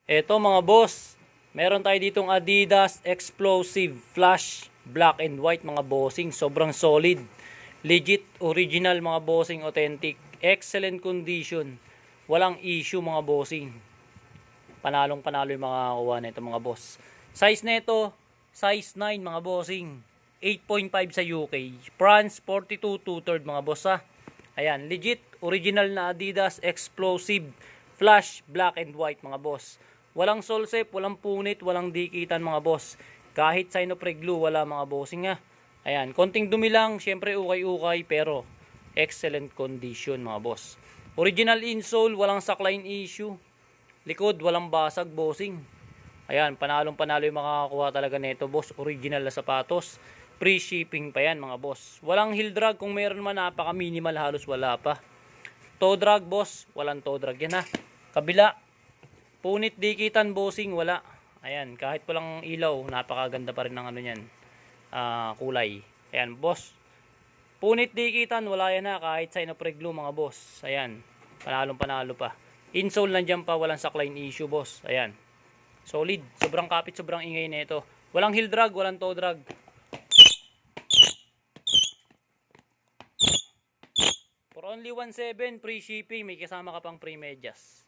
Eto mga boss, meron tayo ditong Adidas Explosive Flash Black and White mga bossing. Sobrang solid. Legit, original mga bossing, authentic. Excellent condition. Walang issue mga bossing. Panalong panalo yung mga kuha na ito mga boss. Size nito, size 9 mga bossing. 8.5 sa UK. France 42 2/3 mga boss ha. Ayan, legit, original na Adidas Explosive Flash Black and White mga boss. Walang solsep, walang punit, walang dikitan mga boss. Kahit Sinopre glue, wala mga bossing ha. Ayan, konting dumi lang, syempre ukay-ukay, pero excellent condition mga boss. Original insole, walang sackline issue. Likod, walang basag bossing. Ayan, panalong panalo yung makakakuha talaga nito boss. Original na sapatos. Free shipping pa yan mga boss. Walang heel drag, kung meron man napaka minimal, halos wala pa. Toe drag boss, walang toe drag yan ha. Kabila, punit dikitan bossing, wala. Ayan, kahit walang ilaw, napakaganda pa rin ng ano yan, kulay. Ayan boss, punit dikitan, wala yan ha, kahit Sinopre glue mga boss. Ayan, panalong panalo pa. Insole nandiyan pa, walang sackline issue boss. Ayan, solid, sobrang kapit, sobrang ingay na ito. Walang heel drag, walang toe drag. For only 1.7, free shipping, may kasama ka pang free medyas.